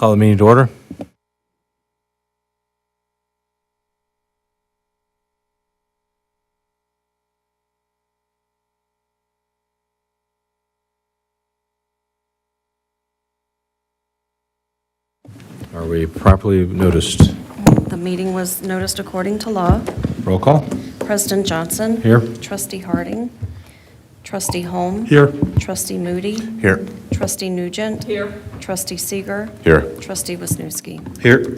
Call the meeting to order. Are we properly noticed? The meeting was noticed according to law. Roll call. President Johnson. Here. Trustee Harding. Trustee Holm. Here. Trustee Moody. Here. Trustee Nugent. Here. Trustee Seeger. Here. Trustee Wisniewski. Here.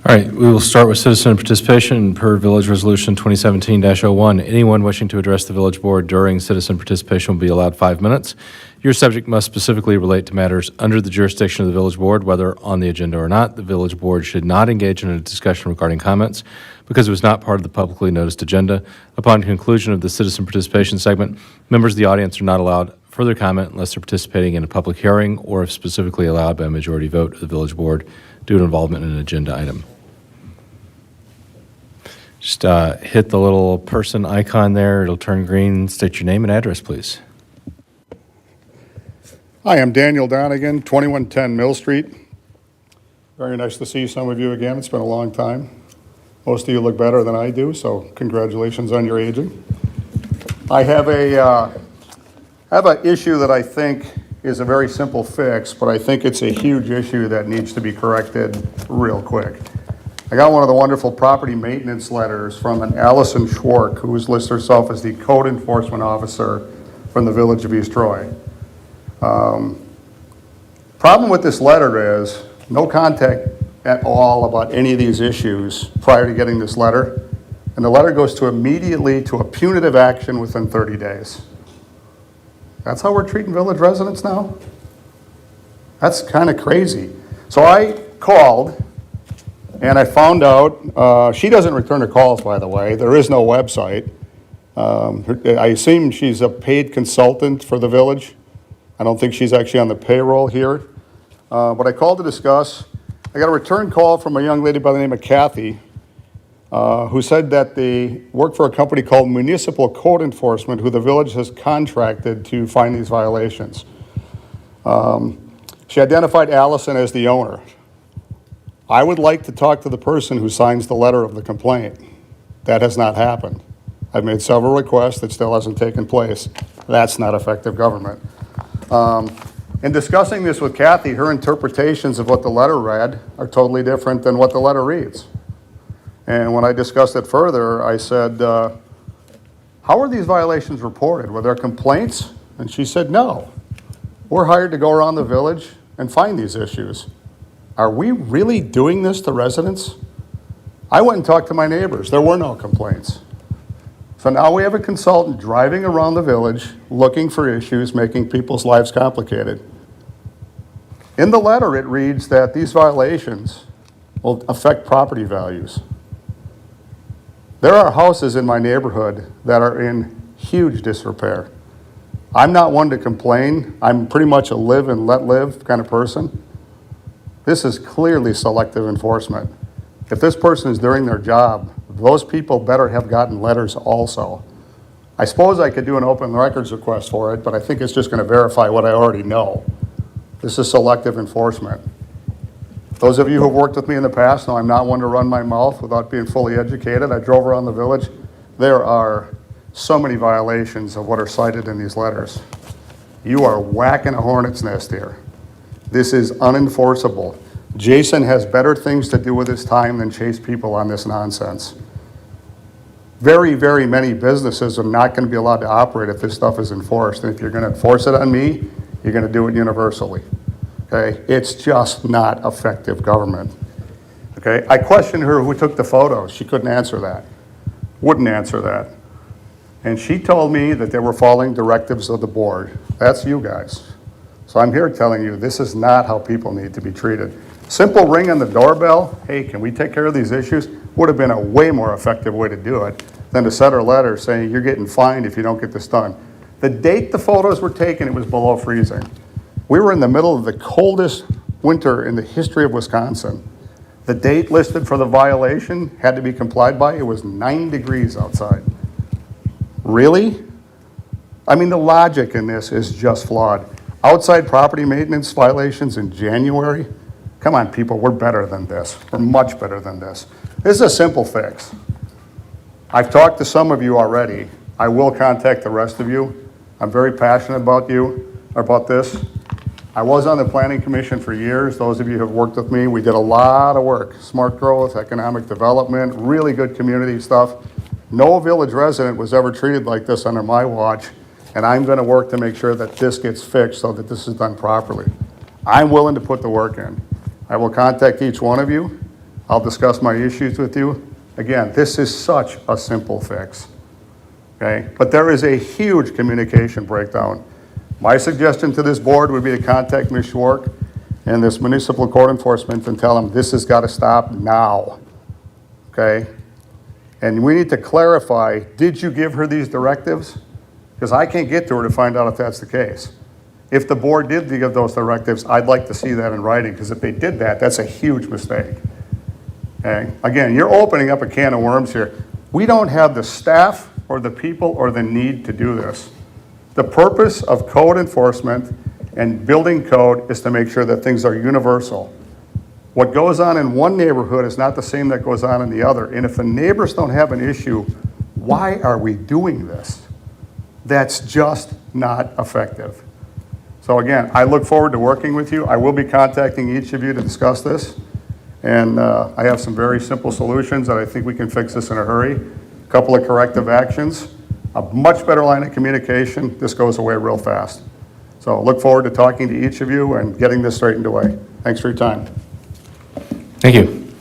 All right, we will start with citizen participation per Village Resolution 2017-01. Anyone wishing to address the Village Board during citizen participation will be allowed 5 minutes. Your subject must specifically relate to matters under the jurisdiction of the Village Board, whether on the agenda or not. The Village Board should not engage in a discussion regarding comments because it was not part of the publicly noticed agenda. Upon conclusion of the citizen participation segment, members of the audience are not allowed further comment unless they're participating in a public hearing or if specifically allowed by a majority vote of the Village Board due to involvement in an agenda item. Just hit the little person icon there. It'll turn green. State your name and address, please. Hi, I'm Daniel Donegan, 2110 Mill Street. Very nice to see some of you again. It's been a long time. Most of you look better than I do, so congratulations on your aging. I have an issue that I think is a very simple fix, but I think it's a huge issue that needs to be corrected real quick. I got one of the wonderful property maintenance letters from an Allison Schwark, who has listed herself as the code enforcement officer from the Village of East Troy. Problem with this letter is no contact at all about any of these issues prior to getting this letter, and the letter goes to immediately to a punitive action within 30 days. That's how we're treating village residents now? That's kind of crazy. So I called, and I found out, she doesn't return her calls, by the way. There is no website. I assume she's a paid consultant for the village. I don't think she's actually on the payroll here. But I called to discuss. I got a return call from a young lady by the name of Kathy, who said that they work for a company called Municipal Code Enforcement, who the village has contracted to find these violations. She identified Allison as the owner. I would like to talk to the person who signs the letter of the complaint. That has not happened. I've made several requests that still hasn't taken place. That's not effective government. In discussing this with Kathy, her interpretations of what the letter read are totally different than what the letter reads. And when I discussed it further, I said, how are these violations reported? Were there complaints? And she said, no. We're hired to go around the village and find these issues. Are we really doing this to residents? I went and talked to my neighbors. There were no complaints. So now we have a consultant driving around the village looking for issues, making people's lives complicated. In the letter, it reads that these violations will affect property values. There are houses in my neighborhood that are in huge disrepair. I'm not one to complain. I'm pretty much a live and let live kind of person. This is clearly selective enforcement. If this person is doing their job, those people better have gotten letters also. I suppose I could do an open records request for it, but I think it's just going to verify what I already know. This is selective enforcement. Those of you who have worked with me in the past know I'm not one to run my mouth without being fully educated. I drove around the village. There are so many violations of what are cited in these letters. You are whacking a hornet's nest here. This is unenforceable. Jason has better things to do with his time than chase people on this nonsense. Very, very many businesses are not going to be allowed to operate if this stuff is enforced. And if you're going to enforce it on me, you're going to do it universally. Okay? It's just not effective government. Okay? I questioned her who took the photos. She couldn't answer that. Wouldn't answer that. And she told me that they were following directives of the board. That's you guys. So I'm here telling you this is not how people need to be treated. Simple ring on the doorbell, hey, can we take care of these issues, would have been a way more effective way to do it than to send her letter saying you're getting fined if you don't get this done. The date the photos were taken, it was below freezing. We were in the middle of the coldest winter in the history of Wisconsin. The date listed for the violation had to be complied by. It was 9 degrees outside. Really? I mean, the logic in this is just flawed. Outside property maintenance violations in January? Come on, people, we're better than this. We're much better than this. This is a simple fix. I've talked to some of you already. I will contact the rest of you. I'm very passionate about this. I was on the planning commission for years. Those of you who have worked with me, we did a lot of work. Smart growth, economic development, really good community stuff. No village resident was ever treated like this under my watch, and I'm gonna work to make sure that this gets fixed so that this is done properly. I'm willing to put the work in. I will contact each one of you. I'll discuss my issues with you. Again, this is such a simple fix, okay? But there is a huge communication breakdown. My suggestion to this board would be to contact Ms. Schwark and this municipal court enforcement and tell them this has got to stop now, okay? And we need to clarify, did you give her these directives? Because I can't get to her to find out if that's the case. If the board did give those directives, I'd like to see that in writing, because if they did that, that's a huge mistake. Okay? Again, you're opening up a can of worms here. We don't have the staff or the people or the need to do this. The purpose of code enforcement and building code is to make sure that things are universal. What goes on in one neighborhood is not the same that goes on in the other. And if the neighbors don't have an issue, why are we doing this? That's just not effective. So again, I look forward to working with you. I will be contacting each of you to discuss this. And I have some very simple solutions that I think we can fix this in a hurry. A couple of corrective actions, a much better line of communication. This goes away real fast. So look forward to talking to each of you and getting this straightened away. Thanks for your time. Thank you.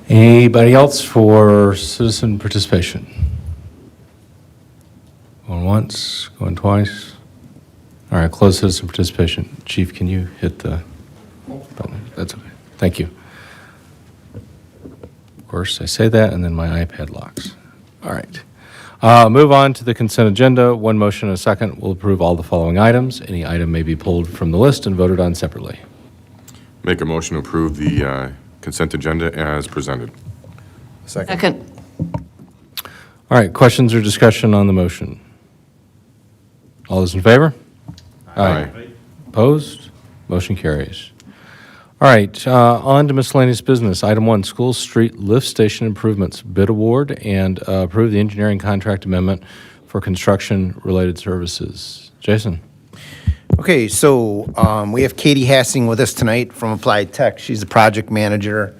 Anybody else for citizen participation? Going once, going twice. All right, close citizen participation. Chief, can you hit the button? That's okay. Thank you. Of course, I say that and then my iPad locks. All right. Move on to the consent agenda. One motion and a second will approve all the following items. Any item may be pulled from the list and voted on separately. Make a motion to approve the consent agenda as presented. Second. All right, questions or discussion on the motion? All those in favor? Aye. Opposed? Motion carries. All right, on to miscellaneous business. Item 1, School Street Lift Station Improvements Bid Award, and approve the engineering contract amendment for construction-related services. Jason? Okay, so we have Katie Hassing with us tonight from Applied Tech. She's the project manager,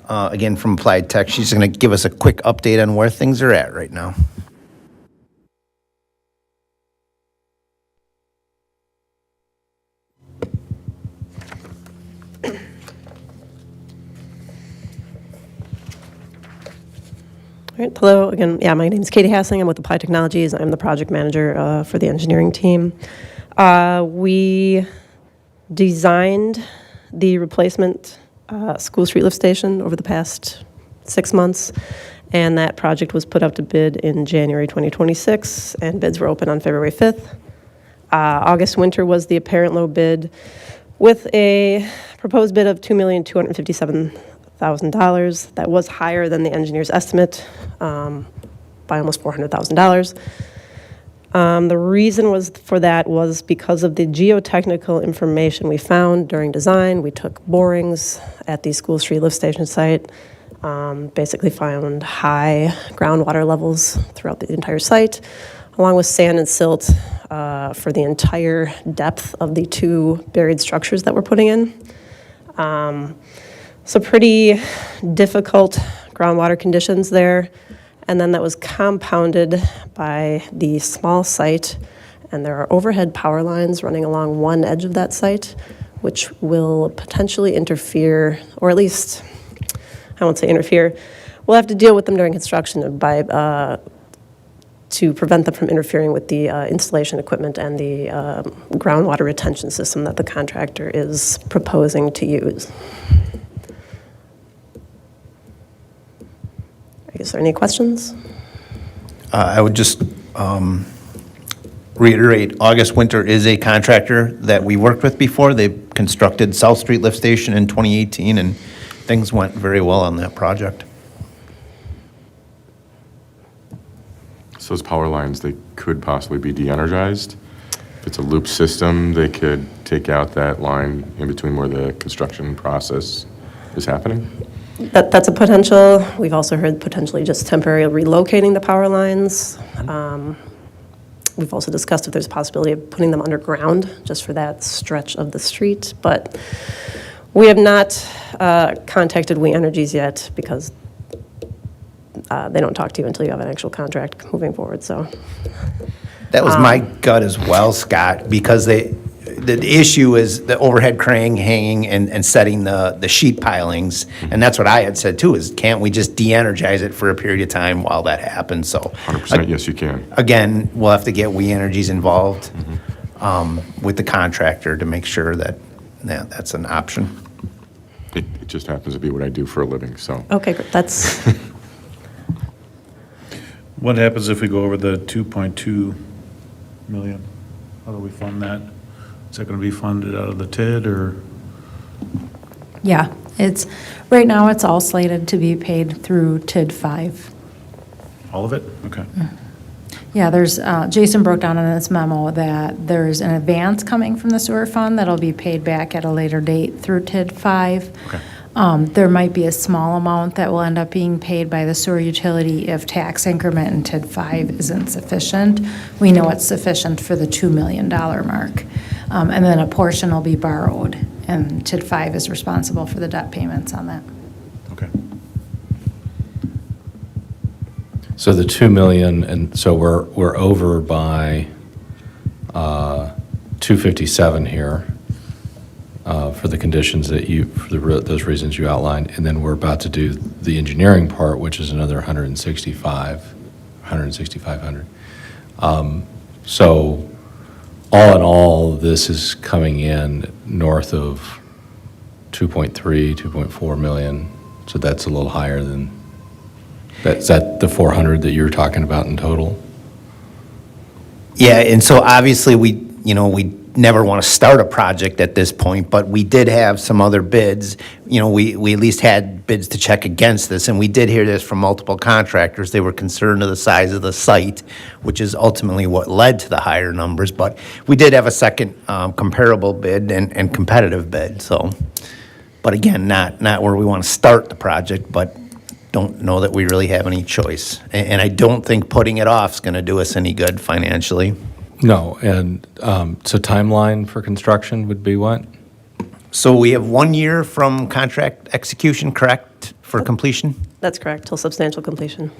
again, from Applied Tech. She's going to give us a quick update on where things are at right now. All right, hello again. Yeah, my name is Katie Hassing. I'm with Applied Technologies. I'm the project manager for the engineering team. We designed the replacement School Street lift station over the past 6 months, and that project was put out to bid in January 2026, and bids were open on February 5th. August Winter was the apparent low bid with a proposed bid of $2,257,000. That was higher than the engineer's estimate by almost $400,000. The reason for that was because of the geotechnical information we found during design. We took borings at the School Street lift station site, basically found high groundwater levels throughout the entire site, along with sand and silt for the entire depth of the 2 buried structures that we're putting in. So pretty difficult groundwater conditions there. And then that was compounded by the small site, and there are overhead power lines running along one edge of that site, which will potentially interfere, or at least, I won't say interfere, we'll have to deal with them during construction by to prevent them from interfering with the installation equipment and the groundwater retention system that the contractor is proposing to use. Is there any questions? I would just reiterate, August Winter is a contractor that we worked with before. They constructed South Street Lift Station in 2018, and things went very well on that project. So those power lines, they could possibly be de-energized? If it's a loop system, they could take out that line in between where the construction process is happening? That's a potential. We've also heard potentially just temporarily relocating the power lines. We've also discussed if there's a possibility of putting them underground just for that stretch of the street. But we have not contacted We Energies yet because they don't talk to you until you have an actual contract moving forward, so. That was my gut as well, Scott, because the issue is the overhead crane hanging and setting the sheet pilings. And that's what I had said too, is can't we just de-energize it for a period of time while that happens? So 100%, yes, you can. again, we'll have to get We Energies involved with the contractor to make sure that that's an option. It just happens to be what I do for a living, so. Okay, great. That's, What happens if we go over the 2.2 million? How do we fund that? Is that going to be funded out of the TID or? Yeah, right now it's all slated to be paid through TID 5. All of it? Okay. Yeah, Jason broke down in his memo that there's an advance coming from the sewer fund that'll be paid back at a later date through TID 5. Okay. There might be a small amount that will end up being paid by the sewer utility if tax increment in TID 5 isn't sufficient. We know it's sufficient for the $2 million mark. And then a portion will be borrowed, and TID 5 is responsible for the debt payments on that. Okay. So the 2 million, and so we're over by 257 here for the conditions that those reasons you outlined, and then we're about to do the engineering part, which is another 165,500. So all in all, this is coming in north of 2.3, 2.4 million. So that's a little higher than. Is that the 400 that you were talking about in total? Yeah, and so obviously we never want to start a project at this point, but we did have some other bids. We at least had bids to check against this, and we did hear this from multiple contractors. They were concerned of the size of the site, which is ultimately what led to the higher numbers. But we did have a second comparable bid and competitive bid, so. But again, not where we want to start the project, but don't know that we really have any choice. And I don't think putting it off is going to do us any good financially. No, and so timeline for construction would be what? So we have 1 year from contract execution, correct, for completion? that's correct, till substantial completion.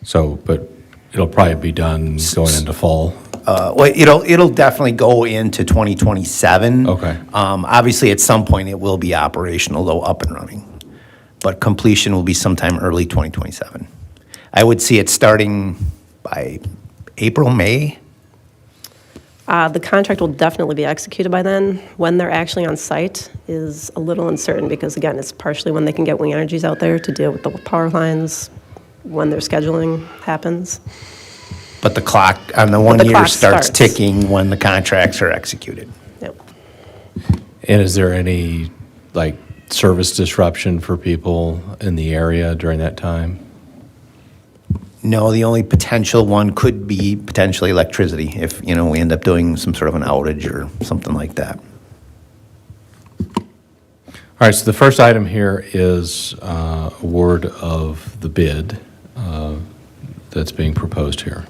So, but it'll probably be done going into fall. Well, it'll definitely go into 2027. Okay. Obviously, at some point, it will be operational, though, up and running. But completion will be sometime early 2027. I would see it starting by April, May. The contract will definitely be executed by then. When they're actually on site is a little uncertain because, again, it's partially when they can get We Energies out there to deal with the power lines, when their scheduling happens. But the clock on the 1 the year clock starts starts. ticking when the contracts are executed. Yep. And is there any, like, service disruption for people in the area during that time? No, the only potential one could be potentially electricity if, we end up doing some sort of an outage or something like that. All right, so the first item here is award of the bid that's being proposed here.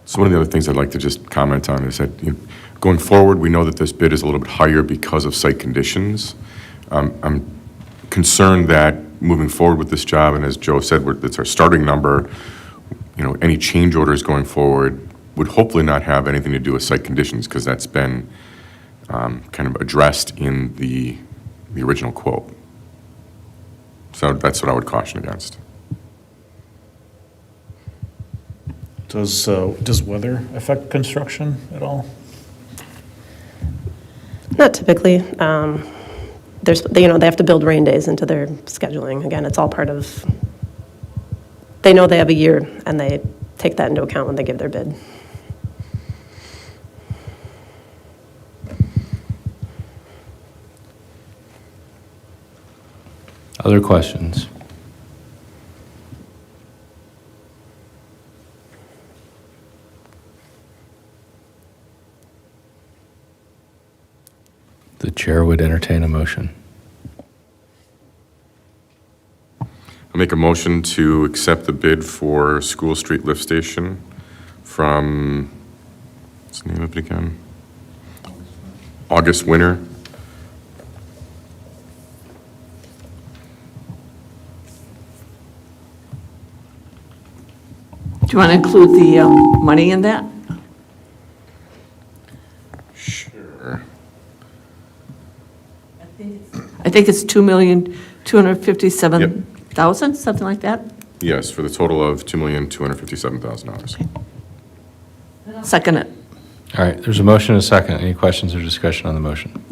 So one of the other things I'd like to just comment on is that, going forward, we know that this bid is a little bit higher because of site conditions. I'm concerned that moving forward with this job, and as Joe said, it's our starting number, any change orders going forward would hopefully not have anything to do with site conditions, because that's been kind of addressed in the original quote. So that's what I would caution against. Does weather affect construction at all? Not typically. They have to build rain days into their scheduling. Again, it's all part of, they know they have a year, and they take that into account when they give their bid. Other questions? chair would entertain a motion. I'll make a motion to accept the bid for School Street Lift Station from, what's the name of it again? August Winter. Do you want to include the money in that? Sure. I think it's $2,257,000, something like that. Yes, for the total of $2,257,000. Second it. All right, there's a motion and a second. Any questions or discussion on the motion?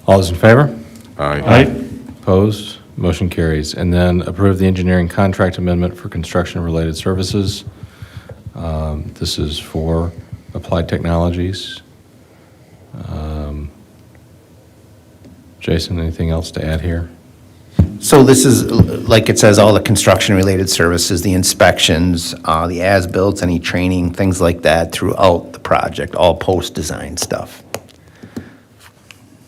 All those in favor? Aye. Opposed? Motion carries. And then approve the engineering contract amendment for construction-related services. This is for Applied Technologies. Jason, anything else to add here? So this is, like it says, all the construction-related services, the inspections, the as-built, any training, things like that throughout the project, all post-design stuff.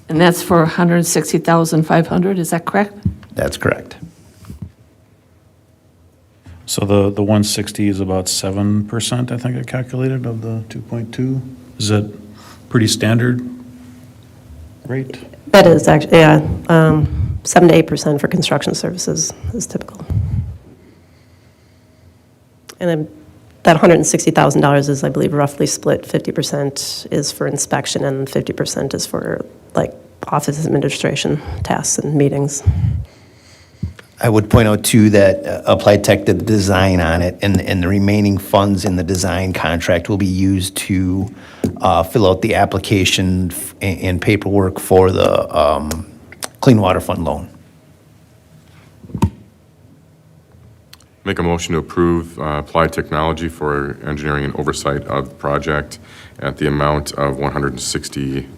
And that's for $160,500, is that correct? That's correct. So the 160 is about 7%, I think I calculated, of the 2.2. Is that pretty standard rate? That is actually, yeah, 7 to 8% for construction services is typical. And then that $160,000 is, I believe, roughly split. 50% is for inspection and 50% is for, like, office administration tasks and meetings. I would point out, too, that Applied Tech did the design on it, and the remaining funds in the design contract will be used to fill out the application and paperwork for the Clean Water Fund loan. Make a motion to approve Applied Technology for engineering and oversight of the project at the amount of $160,000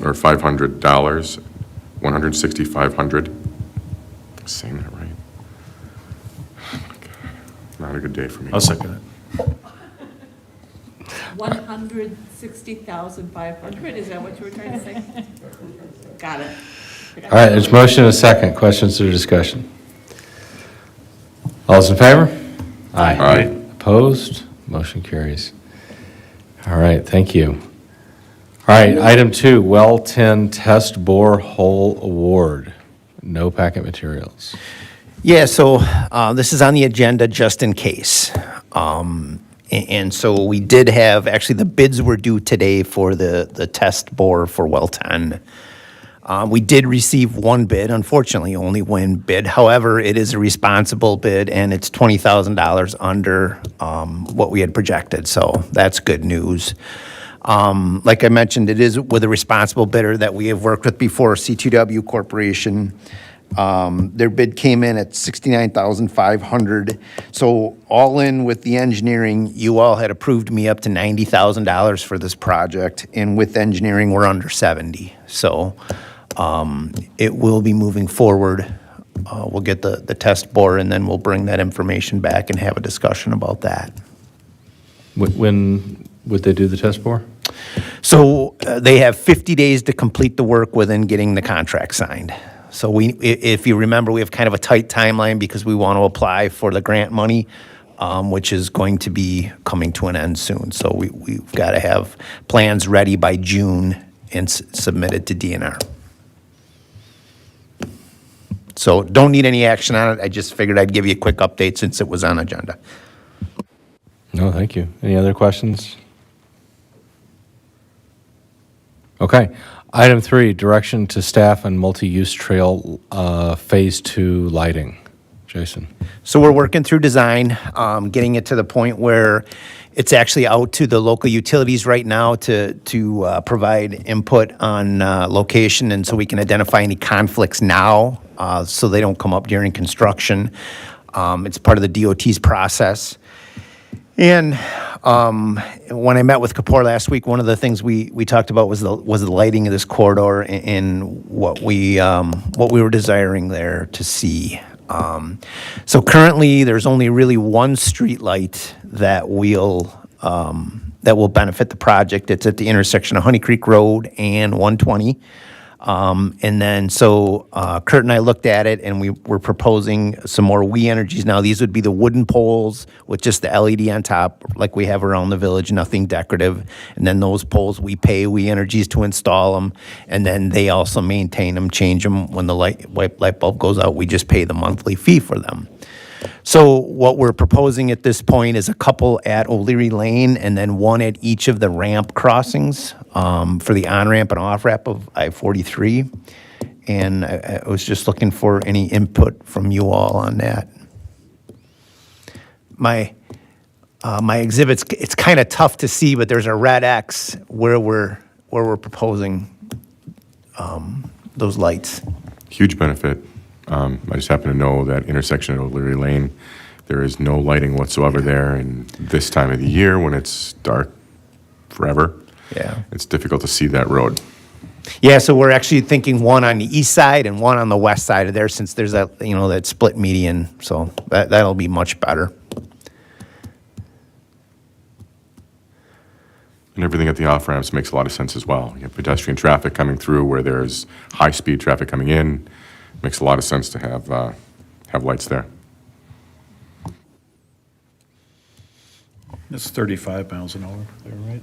or $500, $160,500. Saying that right? Oh my God. Not a good day for me. I'll second it. 160,500, is that what you were trying to say? Got it. All right, there's a motion and a second. Questions or discussion? All those in favor? Aye. Opposed? Motion carries. All right, thank you. All right, item 2, Well 10 Test Bore Hole Award. No packet materials. Yeah, so this is on the agenda just in case. And so we did have, actually, the bids were due today for the test bore for Well 10. We did receive one bid, unfortunately, only one bid. However, it is a responsible bid, and it's $20,000 under what we had projected, so that's good news. Like I mentioned, it is with a responsible bidder that we have worked with before, C2W Corporation. Their bid came in at $69,500. So all in with the engineering, you all had approved me up to $90,000 for this project, and with engineering, we're under 70. So it will be moving forward. We'll get the test bore, and then we'll bring that information back and have a discussion about that. When would they do the test bore? So they have 50 days to complete the work within getting the contract signed. So if you remember, we have kind of a tight timeline because we want to apply for the grant money, which is going to be coming to an end soon. So we've got to have plans ready by June and submitted to DNR. So don't need any action on it. I just figured I'd give you a quick update since it was on agenda. No, thank you. Any other questions? Okay. Item 3, direction to staff on multi-use trail Phase 2 lighting. Jason. So we're working through design, getting it to the point where it's actually out to the local utilities right now to provide input on location, and so we can identify any conflicts now so they don't come up during construction. It's part of the DOT's process. And when I met with Kapoor last week, one of the things we talked about was the lighting of this corridor and what we were desiring there to see. So currently, there's only really one street light that we'll that will benefit the project. It's at the intersection of Honey Creek Road and 120. And then, so Kurt and I looked at it, and we were proposing some more We Energies. Now, these would be the wooden poles with just the LED on top, like we have around the village, nothing decorative. And then those poles, we pay We Energies to install them, and then they also maintain them, change them. When the light bulb goes out, we just pay the monthly fee for them. So what we're proposing at this point is a couple at O'Leary Lane and then one at each of the ramp crossings for the on-ramp and off-ramp of I-43. And I was just looking for any input from you all on that. My exhibits, it's kind of tough to see, but there's a red X where we're proposing those lights. Huge benefit. I just happen to know that intersection at O'Leary Lane, there is no lighting whatsoever there, and this time of the year, when it's dark forever, Yeah. it's difficult to see that road. Yeah, so we're actually thinking one on the east side and one on the west side of there, since there's that, that split median, so that'll be much better. And everything at the off-ramps makes a lot of sense as well. You have pedestrian traffic coming through where there's high-speed traffic coming in. Makes a lot of sense to have lights there. It's 35 miles an hour there, right?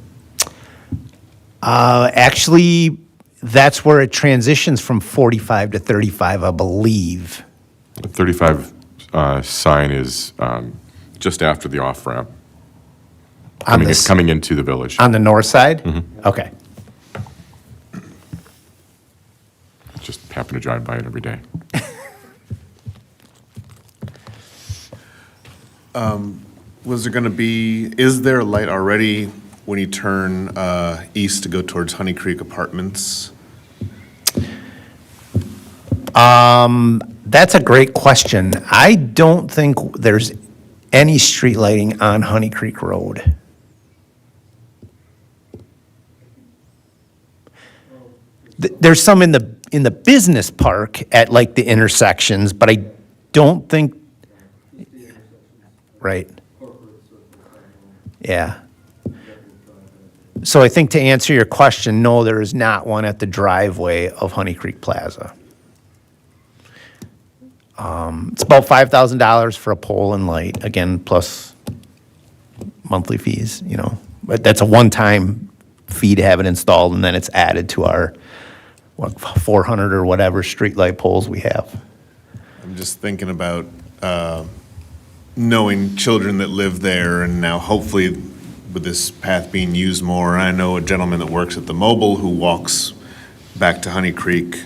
Actually, that's where it transitions from 45 to 35, I believe. The 35 sign is just after the off-ramp, On this- coming into the village. On the north side? Okay. Just happen to drive by it every day. Is there a light already when you turn east to go towards Honey Creek Apartments? That's a great question. I don't think there's any street lighting on Honey Creek Road. There's some in the business park at like the intersections, but I don't think. Right. Yeah. So I think to answer your question, no, there is not one at the driveway of Honey Creek Plaza. It's about $5,000 for a pole and light, again, plus monthly fees, But that's a one-time fee to have it installed, and then it's added to our, 400 or whatever streetlight poles we have. I'm just thinking about knowing children that live there, and now hopefully with this path being used more. I know a gentleman that works at the Mobile who walks back to Honey Creek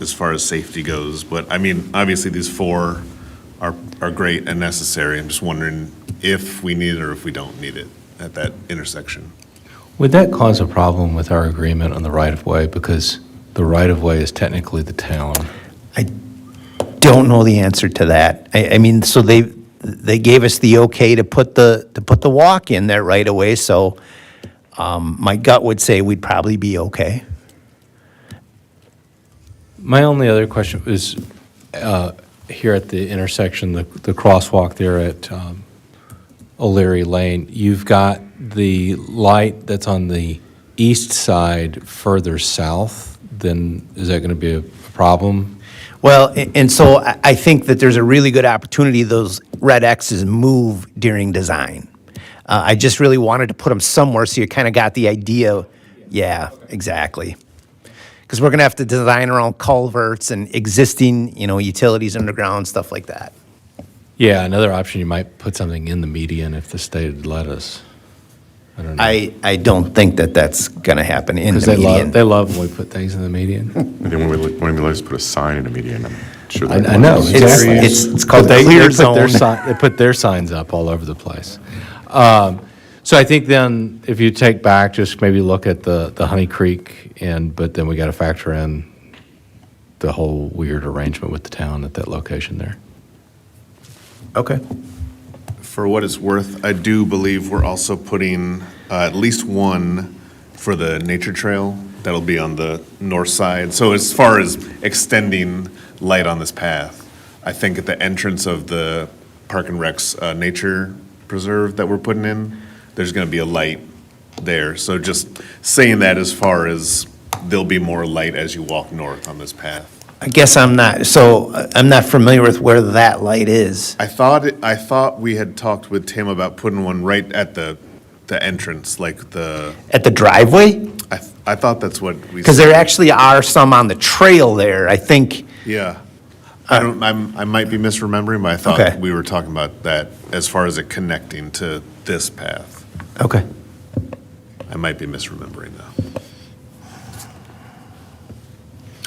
as far as safety goes. But I mean, obviously these four are great and necessary. I'm just wondering if we need it or if we don't need it at that intersection. Would that cause a problem with our agreement on the right-of-way? Because the right-of-way is technically the town. I don't know the answer to that. I mean, so they gave us the okay to put the walk in there right away, so my gut would say we'd probably be okay. My only other question is, here at the intersection, the crosswalk there at O'Leary Lane, you've got the light that's on the east side further south, then is that going to be a problem? Well, and so I think that there's a really good opportunity those red X's move during design. I just really wanted to put them somewhere so you kind of got the idea. Yeah, exactly. Because we're going to have to design our own culverts and existing, utilities underground, stuff like that. Yeah, another option, you might put something in the median if the state would let us. I don't know. I don't think that that's going to happen in Because the median. they love when we put things in the median. And then when we let us put a sign in the median, I'm sure. I they'd know, want to- exactly. It's called But clear put their zone. They put their signs up all over the place. So I think then, if you take back, just maybe look at the Honey Creek, but then we got to factor in the whole weird arrangement with the town at that location there. Okay. For what it's worth, I do believe we're also putting at least one for the nature trail that'll be on the north side. So as far as extending light on this path, I think at the entrance of the Park and Rec's nature preserve that we're putting in, there's going to be a light there. So just saying that as far as there'll be more light as you walk north on this path. I guess I'm not familiar with where that light is. I thought we had talked with Tim about putting one right at the entrance, like At the driveway? I thought that's what we. Because there actually are some on the trail there, I think. Yeah. I might be misremembering, but I thought Okay. we were talking about that as far as it connecting to this path. Okay. I might be misremembering though.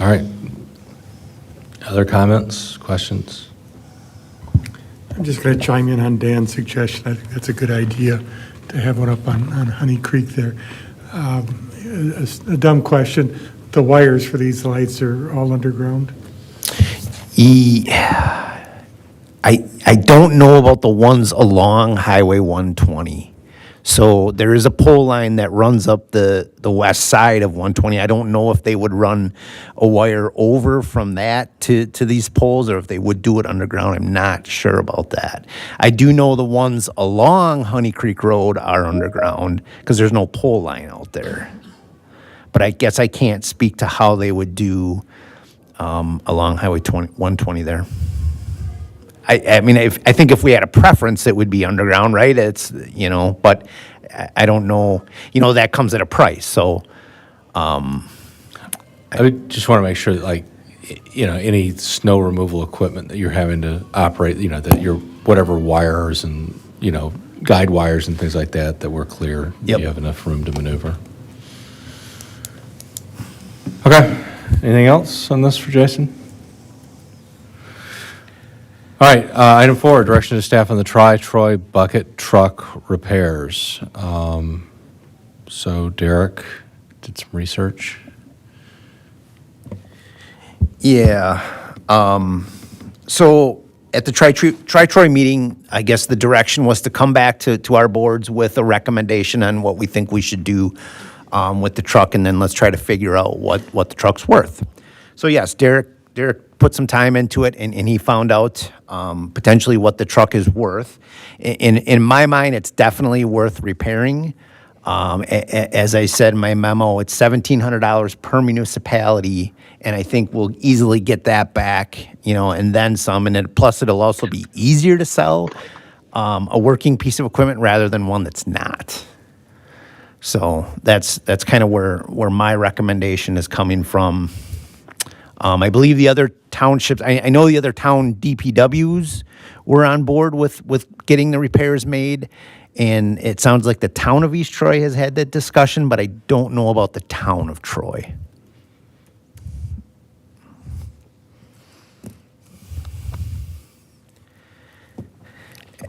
All right. Other comments, questions? I'm just going to chime in on Dan's suggestion. I think that's a good idea to have one up on Honey Creek there. A dumb question, the wires for these lights are all underground? I don't know about the ones along Highway 120. So there is a pole line that runs up the west side of 120. I don't know if they would run a wire over from that to these poles or if they would do it underground. I'm not sure about that. I do know the ones along Honey Creek Road are underground because there's no pole line out there. But I guess I can't speak to how they would do along Highway 120 there. I mean, I think if we had a preference, it would be underground, right? It's, but I don't know, that comes at a price, so. I would just want to make sure that, like, any snow removal equipment that you're having to operate, that your whatever wires and, guide wires and things like that, that we're clear. Yep. You have enough room to maneuver. Okay. Anything else on this for Jason? All right, item 4, direction to staff on the Troy bucket truck repairs. So Derek did some research. Yeah. So at the Tri-Troy meeting, I guess the direction was to come back to our boards with a recommendation on what we think we should do with the truck, and then let's try to figure out what the truck's worth. So yes, Derek put some time into it, and he found out potentially what the truck is worth. In my mind, it's definitely worth repairing. As I said in my memo, it's $1,700 per municipality, and I think we'll easily get that back, and then some. And plus, it'll also be easier to sell a working piece of equipment rather than one that's not. So that's kind of where my recommendation is coming from. I believe the other townships, I know the other town DPWs were on board with getting the repairs made, and it sounds like the town of East Troy has had that discussion, but I don't know about the town of Troy.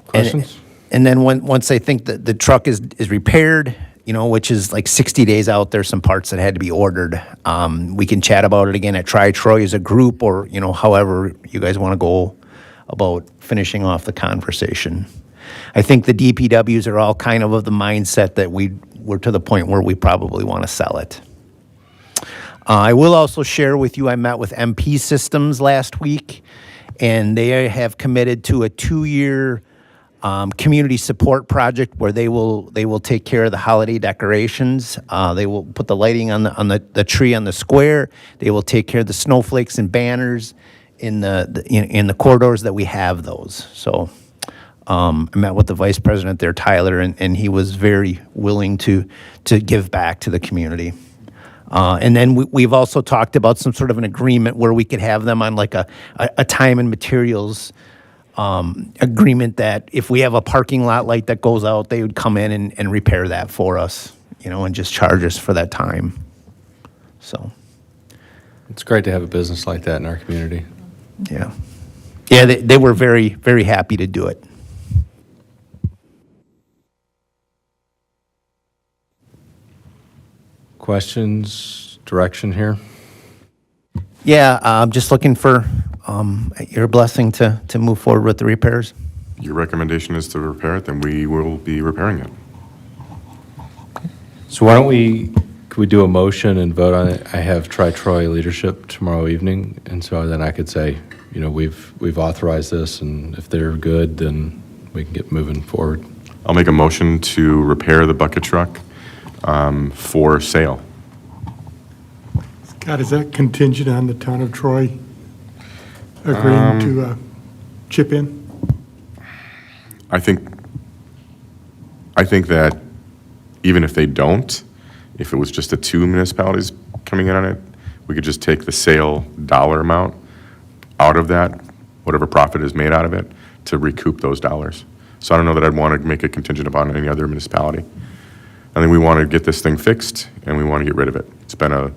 Questions? And then once I think that the truck is repaired, which is like 60 days out, there's some parts that had to be ordered. We can chat about it again at Tri-Troy as a group, or, however you guys want to go about finishing off the conversation. I think the DPWs are all kind of the mindset that we're to the point where we probably want to sell it. I will also share with you, I met with MP Systems last week, and they have committed to a 2-year community support project where they will take care of the holiday decorations. They will put the lighting on the tree on the square. They will take care of the snowflakes and banners in the corridors that we have those. So I met with the vice president there, Tyler, and he was very willing to give back to the community. And then we've also talked about some sort of an agreement where we could have them on like a time and materials agreement that if we have a parking lot light that goes out, they would come in and repair that for us, and just charge us for that time. So, It's great to have a business like that in our community. yeah. Yeah, they were very, very happy to do it. Questions, direction here? Yeah, I'm just looking for your blessing to move forward with the repairs. Your recommendation is to repair it, then we will be repairing it. So why don't could we do a motion and vote on it? I have Tri-Troy leadership tomorrow evening, and so then I could say, we've authorized this, and if they're good, then we can get moving forward. I'll make a motion to repair the bucket truck for sale. Scott, is that contingent on the town of Troy agreeing to chip in? I think that even if they don't, if it was just the two municipalities coming in on it, we could just take the sale dollar amount out of that, whatever profit is made out of it, to recoup those dollars. So I don't know that I'd want to make it contingent upon any other municipality. I think we want to get this thing fixed, and we want to get rid of it. It's been a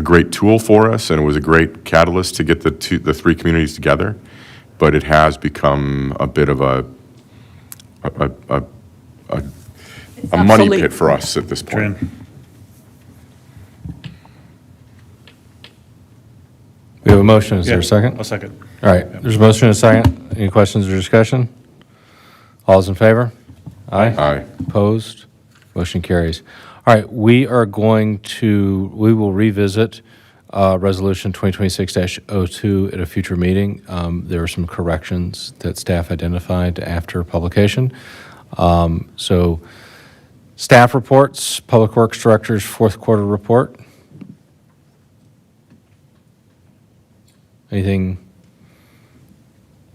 great tool for us, and it was a great catalyst to get the three communities together, but it has become a bit of a money obsolete. pit for us at this point. Tran, We have a motion. Is there a second? A second. All right, there's a motion and a second. Any questions or discussion? All those in favor? Aye. Aye. Opposed? Motion carries. All right, we will revisit Resolution 2026-02 at a future meeting. There are some corrections that staff identified after publication. So staff reports, Public Works Director's fourth quarter report. Anything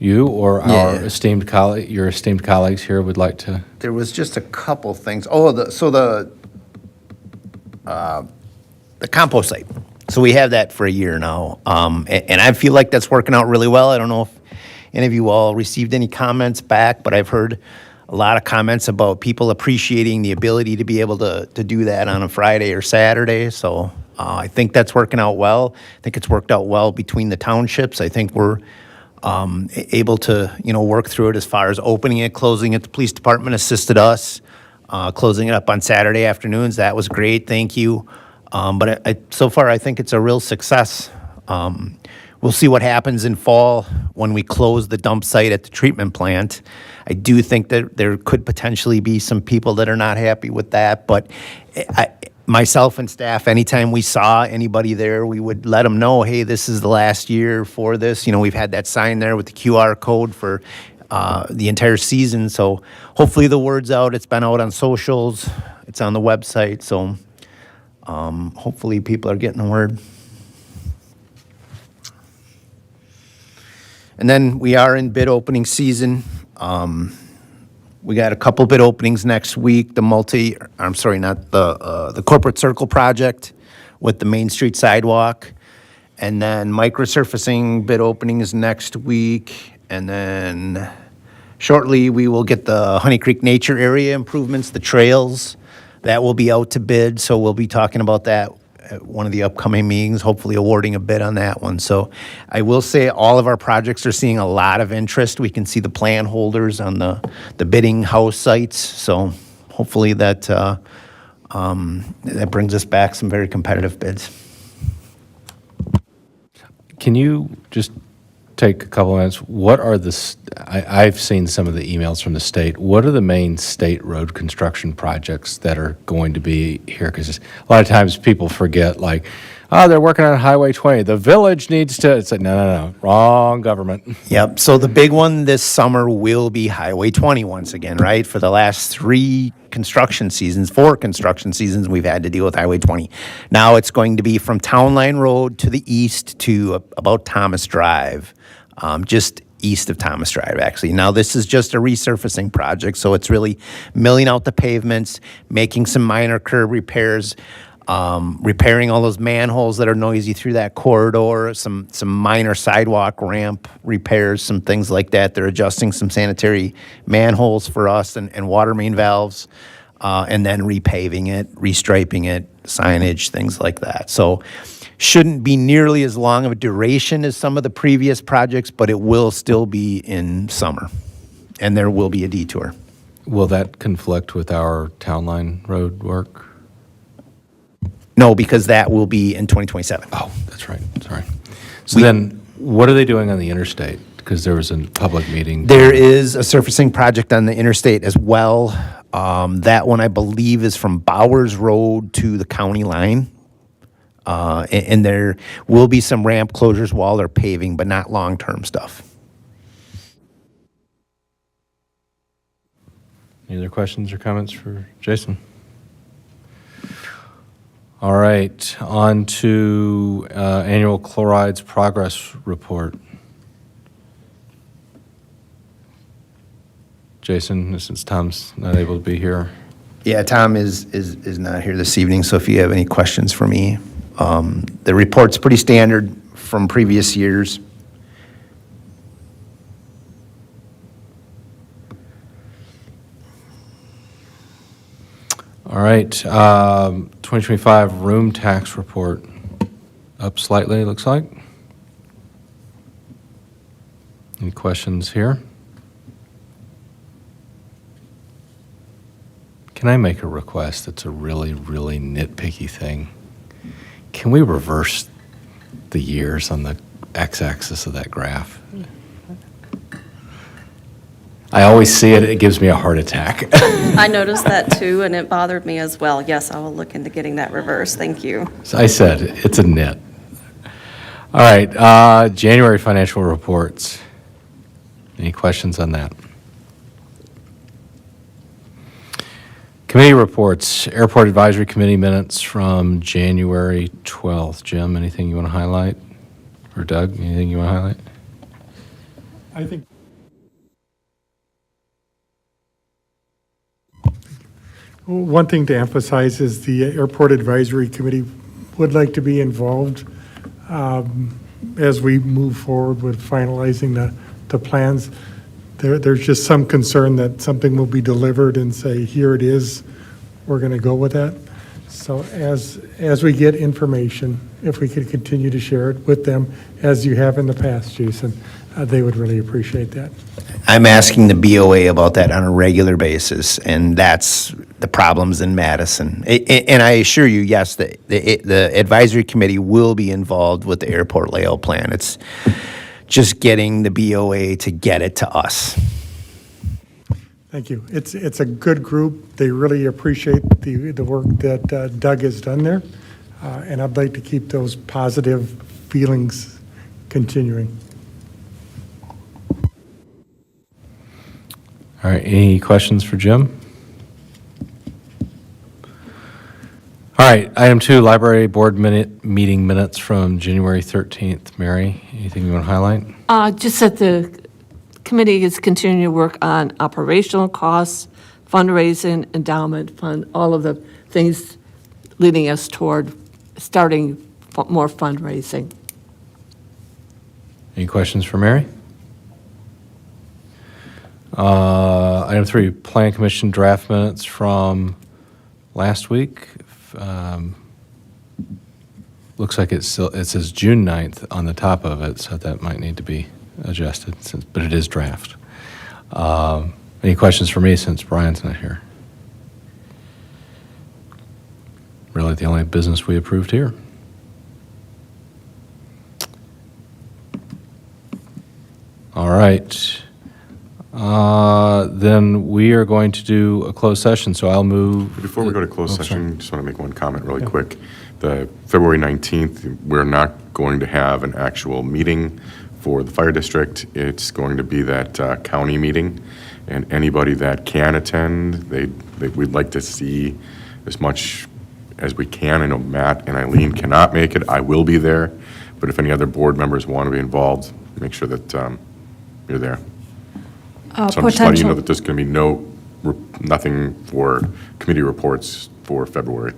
you or our Yeah. your esteemed colleagues here would like to? There was just a couple things. Oh, the compost site. So we have that for a year now. And I feel like that's working out really well. I don't know if any of you all received any comments back, but I've heard a lot of comments about people appreciating the ability to be able to do that on a Friday or Saturday. So I think that's working out well. I think it's worked out well between the townships. I think we're able to, work through it as far as opening it, closing it. The police department assisted us, closing it up on Saturday afternoons. That was great. Thank you. But so far, I think it's a real success. We'll see what happens in fall when we close the dump site at the treatment plant. I do think that there could potentially be some people that are not happy with that, but myself and staff, anytime we saw anybody there, we would let them know, hey, this is the last year for this. We've had that sign there with the QR code for the entire season, so hopefully the word's out. It's been out on socials. It's on the website, so hopefully people are getting the word. And then we are in bid opening season. We got a couple bid openings next week. The Corporate Circle project with the Main Street sidewalk. And then microsurfacing bid openings next week. And then shortly, we will get the Honey Creek Nature Area improvements, the trails. That will be out to bid, so we'll be talking about that at one of the upcoming meetings, hopefully awarding a bid on that one. So I will say all of our projects are seeing a lot of interest. We can see the plan holders on the bidding house sites. So hopefully that brings us back some very competitive bids. Can you just take a couple of minutes? What are I've seen some of the emails from the state. What are the main state road construction projects that are going to be here? Because a lot of times people forget, like, they're working on Highway 20. The village needs to, it's like, no, wrong government. Yep, so the big one this summer will be Highway 20 once again, right? For the last 4 construction seasons, we've had to deal with Highway 20. Now it's going to be from Town Line Road to the east to about Thomas Drive, just east of Thomas Drive, actually. Now, this is just a resurfacing project, so it's really milling out the pavements, making some minor curb repairs, repairing all those manholes that are noisy through that corridor, some minor sidewalk ramp repairs, some things like that. They're adjusting some sanitary manholes for us and water main valves, and then repaving it, restriping it, signage, things like that. So shouldn't be nearly as long of a duration as some of the previous projects, but it will still be in summer, and there will be a detour. Will that conflict with our Town Line Road work? No, because that will be in 2027. Oh, that's right, sorry. So then, what are they doing on the interstate? Because there was a public meeting. There is a surfacing project on the interstate as well. That one, I believe, is from Bowers Road to the county line. And there will be some ramp closures while they're paving, but not long-term stuff. Any other questions or comments for Jason? All right, on to annual chlorides progress report. Jason, since Tom's not able to be here. Yeah, Tom is not here this evening, so if you have any questions for me, the report's pretty standard from previous years. All right, 2025 room tax report, up slightly, it looks like. Any questions here? Can I make a request? It's a really, really nitpicky thing. Can we reverse the years on the x-axis of that graph? I always see it, it gives me a heart attack. I noticed that too, and it bothered me as well. Yes, I will look into getting that reversed. Thank you. So I said, it's a nit. All right, January financial reports. Any questions on that? Committee reports, Airport Advisory Committee minutes from January 12th. Jim, anything you want to highlight? Or Doug, anything you want to highlight? I think one thing to emphasize is the Airport Advisory Committee would like to be involved as we move forward with finalizing the plans. There's just some concern that something will be delivered and say, here it is, we're going to go with that. So as we get information, if we could continue to share it with them, as you have in the past, Jason, they would really appreciate that. I'm asking the BOA about that on a regular basis, and that's the problems in Madison. And I assure you, yes, the advisory committee will be involved with the airport layout plan. It's just getting the BOA to get it to us. Thank you. It's a good group. They really appreciate the work that Doug has done there, and I'd like to keep those positive feelings continuing. All right, any questions for Jim? All right, item 2, library board meeting minutes from January 13th. Mary, anything you want to highlight? Just that the committee is continuing to work on operational costs, fundraising, endowment fund, all of the things leading us toward starting more fundraising. Any questions for Mary? Item 3, Plan Commission draft minutes from last week. Looks like it says June 9th on the top of it, so that might need to be adjusted, but it is draft. Any questions for me since Brian's not here? Really the only business we approved here. All right. Then we are going to do a closed session, so I'll move. Before we go to closed Oh, sorry. session, just want to make one comment really quick. The February 19th, we're not going to have an actual meeting for the fire district. It's going to be that county meeting, and anybody that can attend, we'd like to see as much as we can. I know Matt and Eileen cannot make it. I will be there, but if any other board members want to be involved, make sure that you're there. So I'm just letting you know that there's going to be nothing for committee reports for February.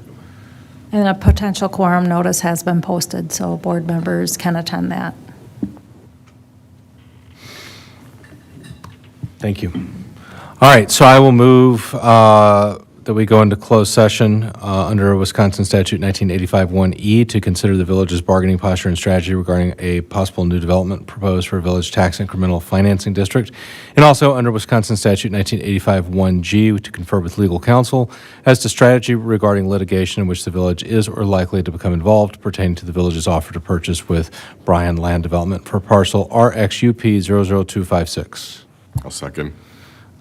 And a potential quorum notice has been posted, so board members can attend that. Thank you. All right, so I will move that we go into closed session under Wisconsin Statute 1985-1E to consider the village's bargaining posture and strategy regarding a possible new development proposed for a village tax incremental financing district, and also under Wisconsin Statute 1985-1G to confer with legal counsel as to strategy regarding litigation in which the village is or likely to become involved pertaining to the village's offer to purchase with Bryan Land Development for parcel RXUP 00256. I'll second.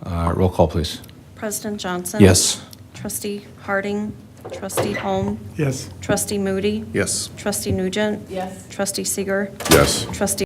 Roll call, please. President Johnson? Yes. Trustee Harding? Trustee Holm? Yes. Trustee Moody? Yes. Trustee Nugent? Yes. Trustee Seeger? Yes. Trustee